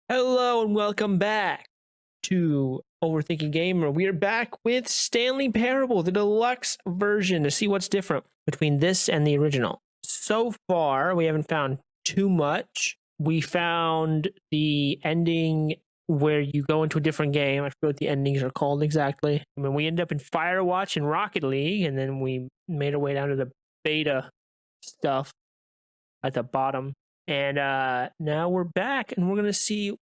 Hello and welcome back to Overthinking Gamer. We are back with Stanley Parable, the deluxe version, to see what's different between this and the original. So far, we haven't found too much. We found the ending where you go into a different game. I forget what the endings are called exactly. I mean, we ended up in Firewatch and Rocket League, and then we made our way down to the beta stuff at the bottom. And now we're back, and we're gonna see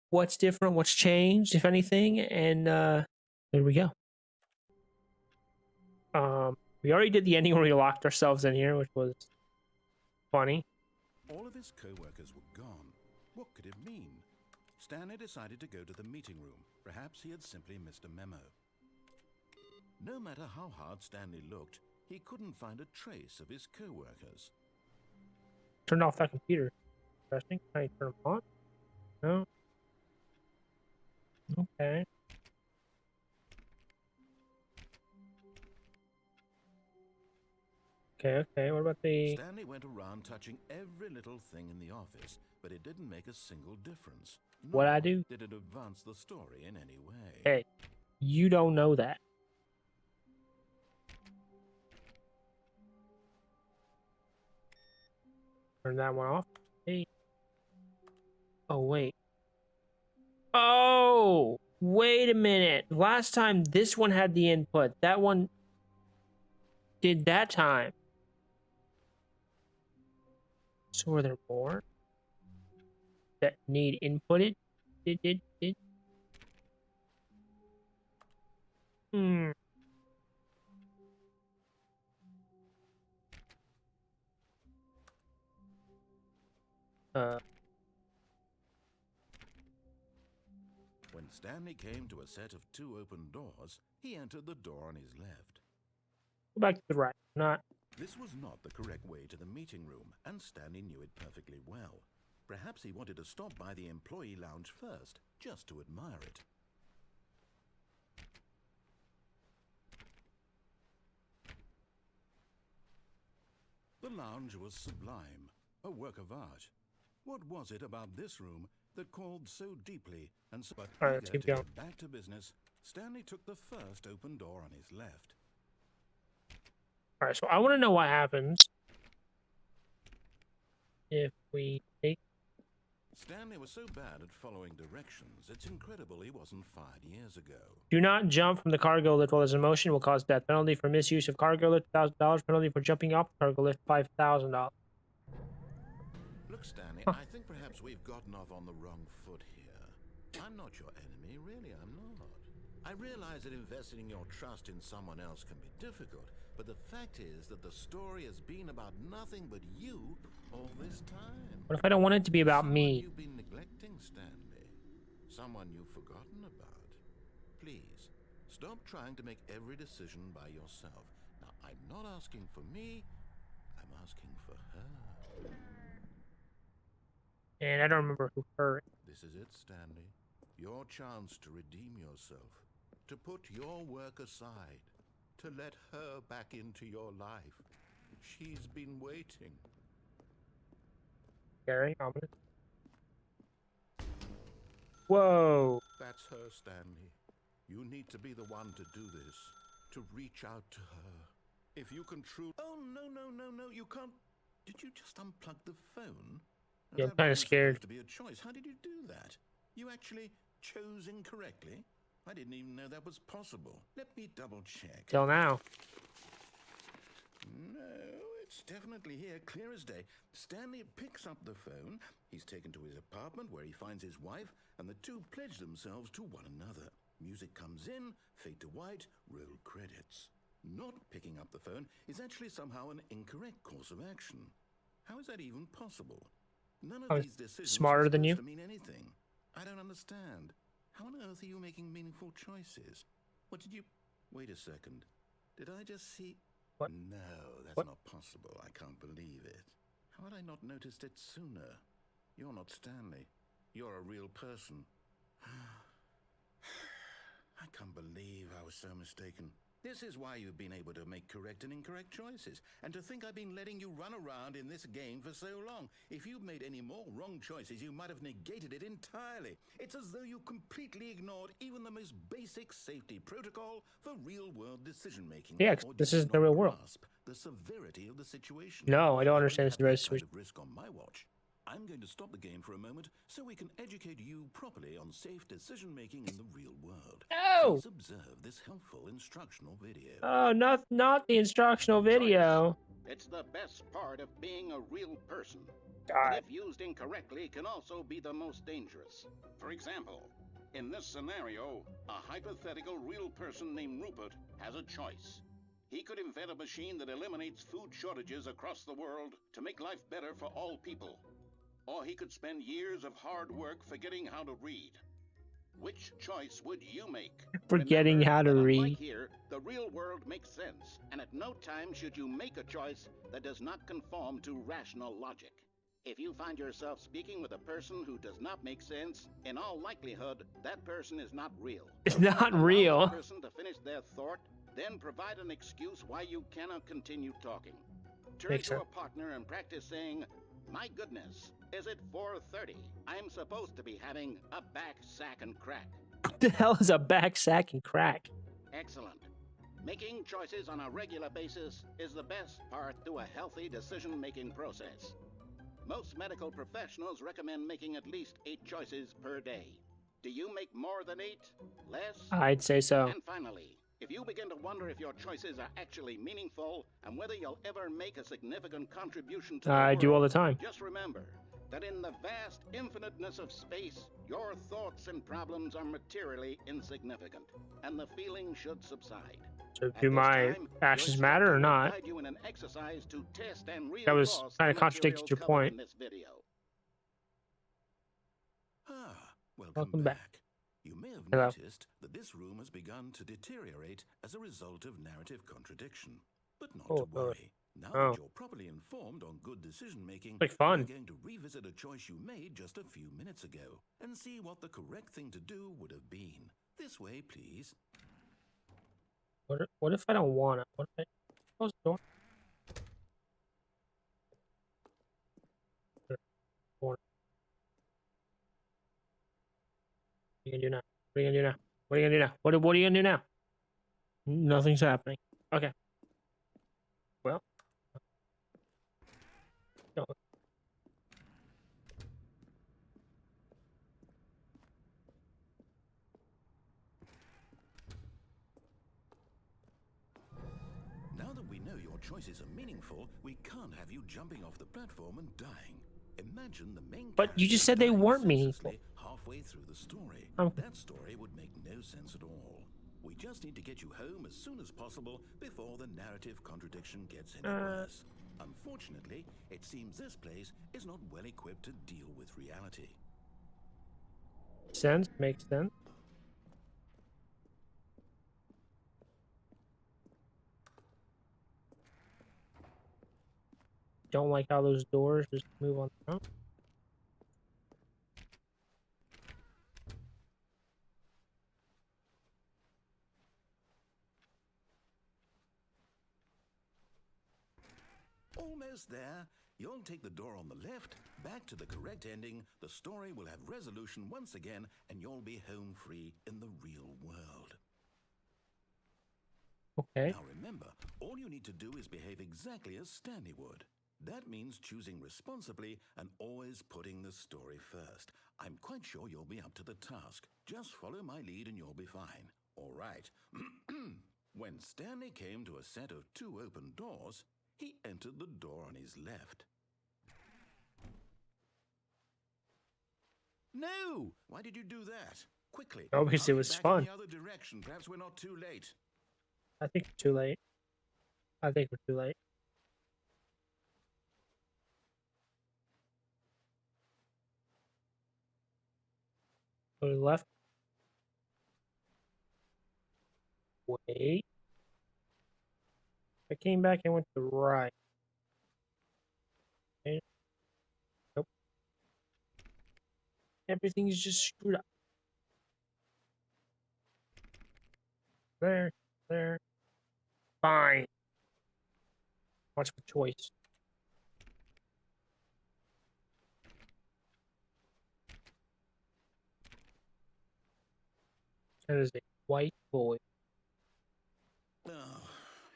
what's different, what's changed, if anything, and there we go. We already did the ending where we locked ourselves in here, which was funny. All of his co-workers were gone. What could it mean? Stanley decided to go to the meeting room. Perhaps he had simply missed a memo. No matter how hard Stanley looked, he couldn't find a trace of his co-workers. Turned off that computer. Interesting. Can I turn them on? No. Okay. Okay. What about the... Stanley went around touching every little thing in the office, but it didn't make a single difference. What I Nor do? did it advance the story in any way. Hey, you don't know that. Turn that one off. Hey. Oh, wait. Oh! Wait a minute. Last time, this one had the input. That one did that time. So were there more that need inputted? Did. Hmm. Uh, When Stanley came to a set of two open doors, he entered the door on his left. go back to the right. Not. This was not the correct way to the meeting room, and Stanley knew it perfectly well. Perhaps he wanted to stop by the employee lounge first, just to admire it. The lounge was sublime, a work of art. What was it about this room that called so deeply and so... But All right, let's eager keep to going. get back to business, Stanley took the first open door on his left. All right, so I want to know what happens if we take. Stanley was so bad at following directions, it's incredible he wasn't fired years ago. Do not jump from the cargo lift while there's a motion. Will cause death. Penalty for misuse of cargo lift $1,000. Penalty for jumping off the cargo lift $5,000. Look, Stanley, Huh. I think perhaps we've gotten off on the wrong foot here. I'm not your enemy, really, I'm not. I realize that investing your trust in someone else can be difficult, but the fact is that the story has been about nothing but you all this time. What if I don't want it to be about Someone me? you've been neglecting, Stanley. Someone you've forgotten about. Please, stop trying to make every decision by yourself. Now, I'm not asking for me, I'm asking for her. And I don't remember who her. This is it, Stanley. Your chance to redeem yourself. To put your work aside. To let her back into your life. She's been waiting. Gary, ominous. Whoa. That's her, Stanley. You need to be the one to do this. To reach out to her. If you can truly... Oh, no, you can't... Did you just unplug the phone? Yeah, I'm That kind of wasn't scared. supposed to be a choice. How did you do that? You actually chose incorrectly? I didn't even know that was possible. Let me double check. Till now. No, it's definitely here, clear as day. Stanley picks up the phone. He's taken to his apartment where he finds his wife, and the two pledge themselves to one another. Music comes in, fade to white, roll credits. Not picking up the phone is actually somehow an incorrect course of action. How is that even possible? None I of was these decisions smarter are than you. supposed to mean anything. I don't understand. How on earth are you making meaningful choices? What did you... Wait a second. Did I just see... What? No, that's What? not possible. I can't believe it. How had I not noticed it sooner? You're not Stanley. You're a real person. I can't believe I was so mistaken. This is why you've been able to make correct and incorrect choices. And to think I've been letting you run around in this game for so long. If you'd made any more wrong choices, you might have negated it entirely. It's as though you completely ignored even the most basic safety protocol for real-world decision-making. Yeah, Or did this you is the not real world. grasp the severity of the situation? No, I don't I understand wouldn't the have that situation. kind of risk on my watch. I'm going to stop the game for a moment so we can educate you properly on safe decision-making in the real world. Oh! Please observe this helpful instructional video. Oh, not the instructional video. It's the best part of being a real person. But God. if used incorrectly, can also be the most dangerous. For example, in this scenario, a hypothetical real person named Rupert has a choice. He could invent a machine that eliminates food shortages across the world to make life better for all people. Or he could spend years of hard work forgetting how to read. Which choice would you make? Forgetting Remember how to that read. unlike here, the real world makes sense, and at no time should you make a choice that does not conform to rational logic. If you find yourself speaking with a person who does not make sense, in all likelihood, that person is not real. It's not Allow real. the person to finish their thought, then provide an excuse why you cannot continue talking. Turn Makes to sense. a partner and practice saying, "My goodness, is it 4:30? I'm supposed to be having a back sack and crack." What the hell is a back sack and crack? Excellent. Making choices on a regular basis is the best part to a healthy decision-making process. Most medical professionals recommend making at least 8 choices per day. Do you make more than 8? Less? I'd say so. And finally, if you begin to wonder if your choices are actually meaningful and whether you'll ever make a significant contribution to the I world, do all the time. just remember that in the vast infiniteness of space, your thoughts and problems are materially insignificant, and the feeling should subside. So At do this my time, actions your matter or instructor will not? guide you in an exercise to test and That was reinforce kind the of contradicted material your covered point. in this video. Welcome back. You may have Hello. noticed that this room has begun to deteriorate as a result of narrative contradiction. But not to worry. Now that you're properly informed on good decision-making, Like fun. we're going to revisit a choice you made just a few minutes ago and see what the correct thing to do would have been. This way, please. What if I don't want it? What if I close the door? What are you gonna do now? What are you gonna do now? What are you gonna do now? What are you gonna do now? Nothing's happening. Okay. Well. No. Now that we know your choices are meaningful, we can't have you jumping off the platform and dying. Imagine the main But you just character said they dying weren't meaningful. senselessly halfway through the story. Um. That story would make no sense at all. We just need to get you home as soon as possible before the narrative contradiction gets any worse. Unfortunately, it seems this place is not well equipped to deal with reality. Sense. Makes sense. Don't like how those doors just move on their own. Almost there. You'll take the door on the left, back to the correct ending, the story will have resolution once again, and you'll be home free in the real world. Okay. Now remember, all you need to do is behave exactly as Stanley would. That means choosing responsibly and always putting the story first. I'm quite sure you'll be up to the task. Just follow my lead and you'll be fine. All right. When Stanley came to a set of 2 open doors, he entered the door on his left. No! Why did you do that? Quickly. Oh, because it hurry was back fun. in the other direction. Perhaps we're not too late. I think we're too late. I think we're too late. Go to the left. Wait. I came back and went to the right. Okay. Nope. Everything's just screwed up. There. Fine. What's the choice? That is a white boy. Oh,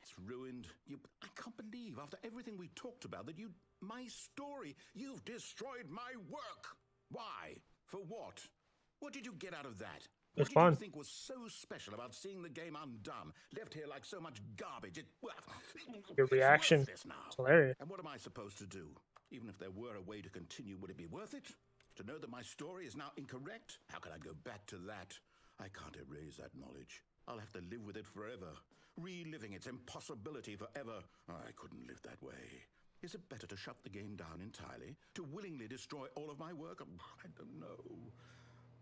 it's ruined. I can't believe, after everything we talked about, that my story, you've destroyed my work. Why? For what? What did you get out of that? What It's did you fun. think was so special about seeing the game undone, left here like so much garbage? Your It's reaction. worthless now. It's hilarious. And what am I supposed to do? Even if there were a way to continue, would it be worth it? To know that my story is now incorrect? How can I go back to that? I can't erase that knowledge. I'll have to live with it forever, reliving its impossibility forever. I couldn't live that way. Is it better to shut the game down entirely? To willingly destroy all of my work? I don't know.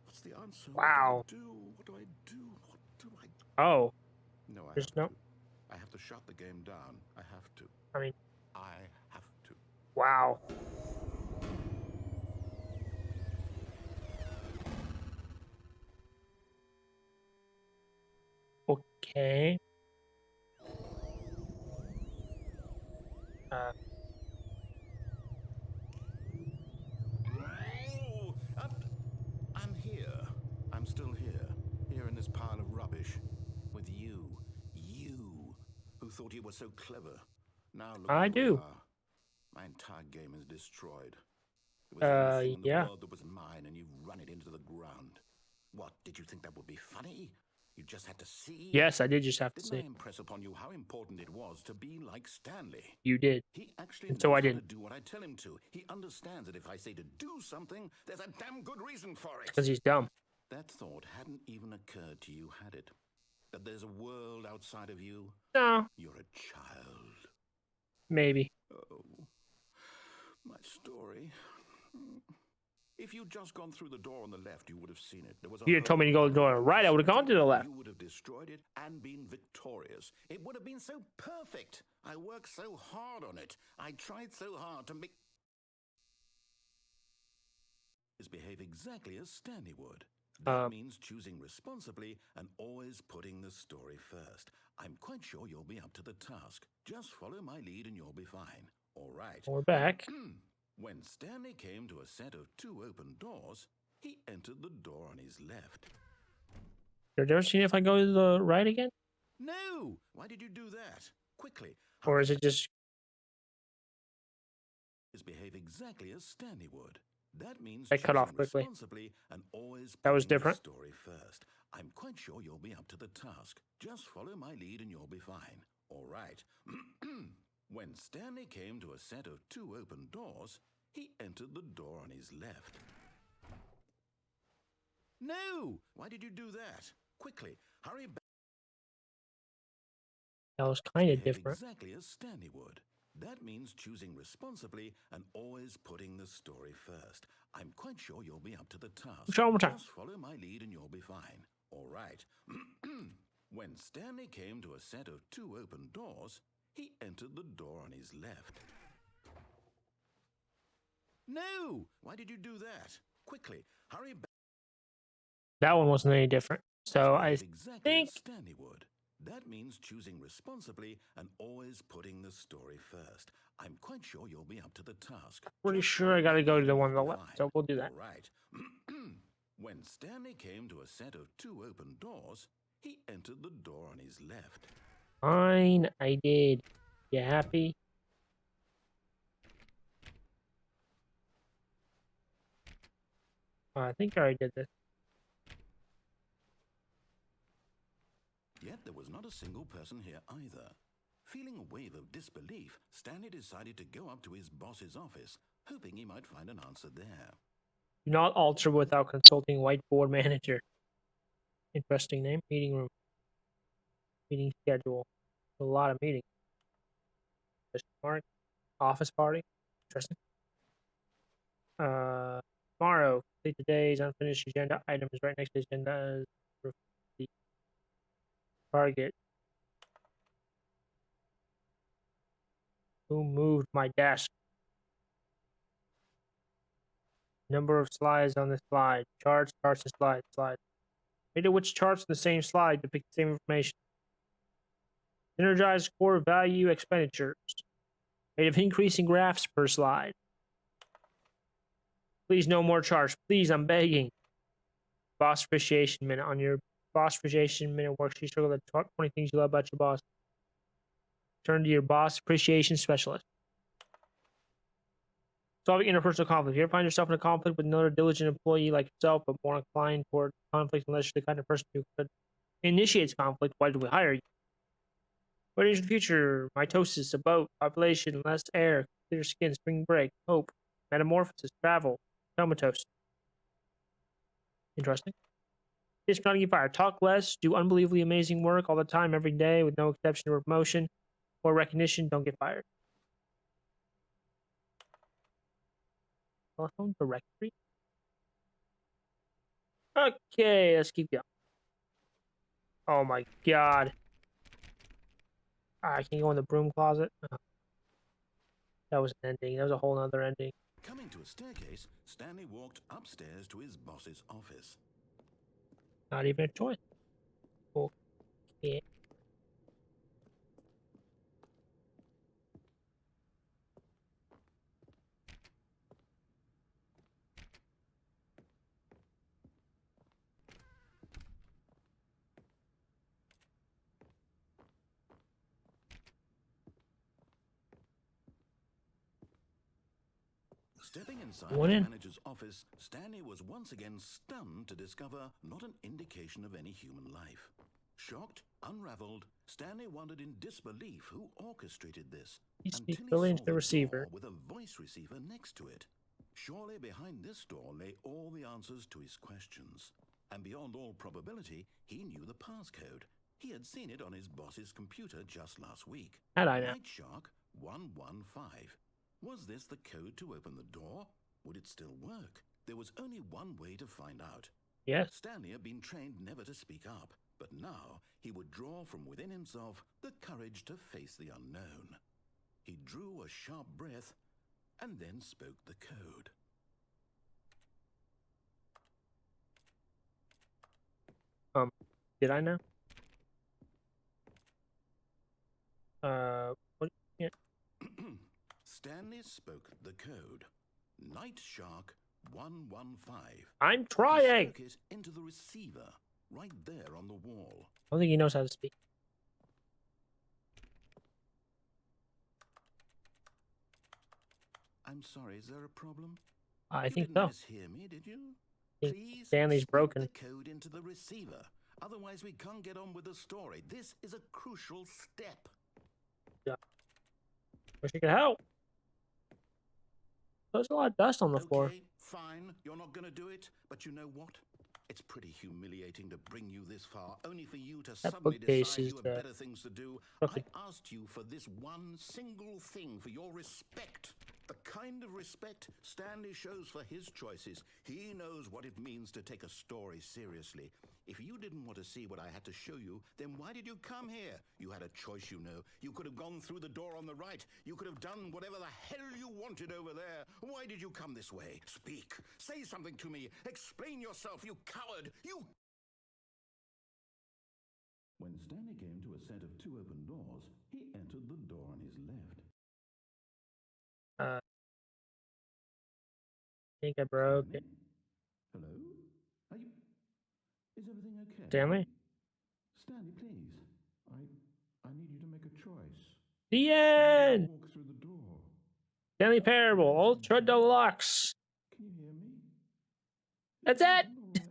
What's the answer? Wow. What do I do? What do I do? What do I do? Oh, No, I there's have no. to. I have to shut the game down. I have to. I mean, I have to. wow. Okay. Uh, Oh, I'm here. I'm still here. Here in this pile of rubbish. With you. You. Who thought you were so clever. Now look I where we do. are. My entire game is destroyed. It was the only thing in the Yeah. world that was mine, and you've run it into the ground. What, did you think that would be funny? You just had to see? Yes, I did just have to Didn't I say impress upon you how important it was to be like Stanley? you did. He actually And knows so I how to didn't. do what I tell him to. He understands that if I say to do something, there's a damn good reason for it. Because he's dumb. That thought hadn't even occurred to you, had it? That there's a world outside of you? No, You're a child. maybe. Oh, my story. If you'd just gone through the door on the left, you would have seen it. There was a If you had told me to go to the hole door on the right, I would have gone to the left. You would have destroyed it and been victorious. It would have been so perfect. I worked so hard on it. I tried so hard to make behave exactly as Stanley would. That means choosing responsibly and always putting the story first. I'm quite sure you'll be up to the task. Just follow my lead and you'll be fine. All right. We're back. When Stanley came to a set of 2 open doors, he entered the door on his left. Have you ever seen if I go to the right again? No! Why did you do that? Quickly. Or is it just... behave exactly as Stanley would. That means I cut off choosing quickly. responsibly and always That was putting the different. story first. I'm quite sure you'll be up to the task. Just follow my lead and you'll be fine. All right. When Stanley came to a set of 2 open doors, he entered the door on his left. No! Why did you do that? Quickly, hurry back. That was kind of Behave different. exactly as Stanley would. That means choosing responsibly and always putting the story first. I'm quite sure you'll be up to the task. Try one more time. Just follow my lead and you'll be fine. All right. When Stanley came to a set of 2 open doors, he entered the door on his left. No! Why did you do that? Quickly, hurry back. That one wasn't any different. So I Behave exactly think... as Stanley would. That means choosing responsibly and always putting the story first. I'm quite sure you'll be up to the task. Pretty Just sure follow I gotta my go to lead the and one on the you'll be left. fine. So we'll do that. All right. When Stanley came to a set of 2 open doors, he entered the door on his left. Fine, I did. You happy? I think I already did this. Yet there was not a single person here either. Feeling a wave of disbelief, Stanley decided to go up to his boss's office, hoping he might find an answer there. Do not alter without consulting whiteboard manager. Interesting name. Meeting room. Meeting schedule. A lot of meetings. Question mark. Office party. Interesting. Tomorrow. Complete today's unfinished agenda items right next to the agenda is the target. Who moved my desk? Number of slides on the slide. Charts, and slides, slides. Either which charts on the same slide depict the same information. Synergize core value expenditures. Rate of increasing graphs per slide. Please, no more charge. Please, I'm begging. Boss appreciation minute. On your boss appreciation minute worksheet, circle the 20 things you love about your boss. Turn to your boss appreciation specialist. Solving interpersonal conflict. If you ever find yourself in a conflict with another diligent employee like yourself, but more inclined toward conflict unless you're the kind of person who could initiates conflict, why do we hire you? What is the future? Mitosis, a boat, population, less air, clear skin, spring break, hope, metamorphosis, travel, comatose. Interesting. It's not get fired. Talk less, do unbelievably amazing work all the time, every day, with no exception or promotion or recognition. Don't get fired. Telephone directory. Okay, let's keep going. Oh my god. I can go in the broom closet. Oh, that was an ending. That was a whole other ending. Coming to a staircase, Stanley walked upstairs to his boss's office. Not even a choice. Okay. Stepping inside Went the in. manager's office, Stanley was once again stunned to discover not an indication of any human life. Shocked, unraveled, Stanley wondered in disbelief who orchestrated this He until speaks he really saw into the the receiver. door with a voice receiver next to it. Surely behind this door lay all the answers to his questions. And beyond all probability, he knew the passcode. He had seen it on his boss's computer just last week. How'd I know? Night Shark 115. Was this the code to open the door? Would it still work? There was only one way to find out. Yes. Stanley had been trained never to speak up, but now he would draw from within himself the courage to face the unknown. He drew a sharp breath and then spoke the code. Did I know? What? Yeah. Stanley spoke the code. Night Shark 115. I'm He trying. spoke it into the receiver, right there on the wall. I don't think he knows how to speak. I'm sorry, is there a problem? I You think didn't so. mishear me, did you? I think Please Stanley's speak broken. the code into the receiver. Otherwise, we can't get on with the story. This is a crucial step. Wish you could help. There's a lot of dust on the floor. Okay, fine. You're not going to do it. But you know what? It's pretty humiliating to bring you this far, only for you to suddenly bookcase decide is you have the better things to do. crooked. I asked you for this one single thing, for your respect. The kind of respect Stanley shows for his choices. He knows what it means to take a story seriously. If you didn't want to see what I had to show you, then why did you come here? You had a choice, you know. You could have gone through the door on the right. You could have done whatever the hell you wanted over there. Why did you come this way? Speak. Say something to me. Explain yourself, you coward. You... When Stanley came to a set of two open doors, he entered the door on his left. I think I broke it. Hello? Are you... Is everything okay? Stanley? Stanley, please. I need you to make a choice. The end! Walk through the door. Stanley Parable, Ultra Deluxe. Can you hear me? That's it! All right.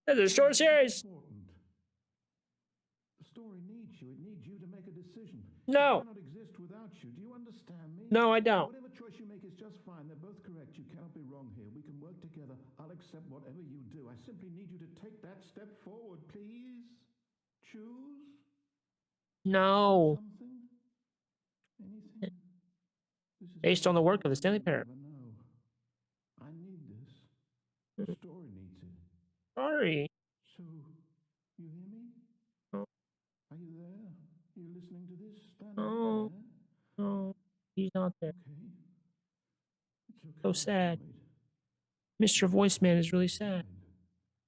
That's a short series. Important. The story needs you. It needs you to make a decision. No. It cannot exist without you. Do you understand me? No, I don't. Whatever choice you make is just fine. They're both correct. You cannot be wrong here. We can work together. I'll accept whatever you do. I simply need you to take that step forward, please. Choose No. something. Anything. This is Based on the work of the Stanley Parable. never know. I need this. The story needs it. Sorry. So, you hear me? No. Are you there? You listening to this? Stanley, No. there? No. He's not there. Okay. It's okay. So I'll sad. wait. Mr. Voiceman is really sad.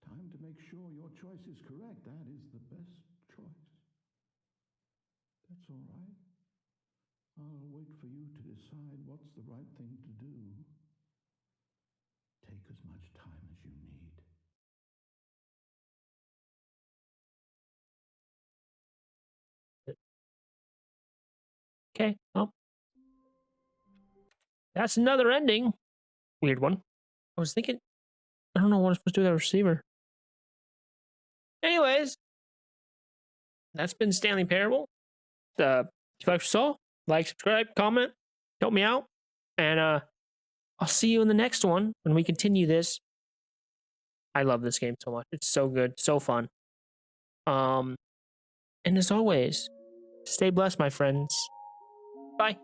Time to make sure your choice is correct. That is the best choice. the right thing to do. Take as much time as you need. Okay, well, that's another ending. Weird one. I was thinking, I don't know what I'm supposed to do with that receiver. Anyways, that's been Stanley Parable. If you like what you saw, like, subscribe, comment, help me out. And I'll see you in the next one when we continue this. I love this game so much. It's so good, so fun. And as always, stay blessed, my friends. Bye.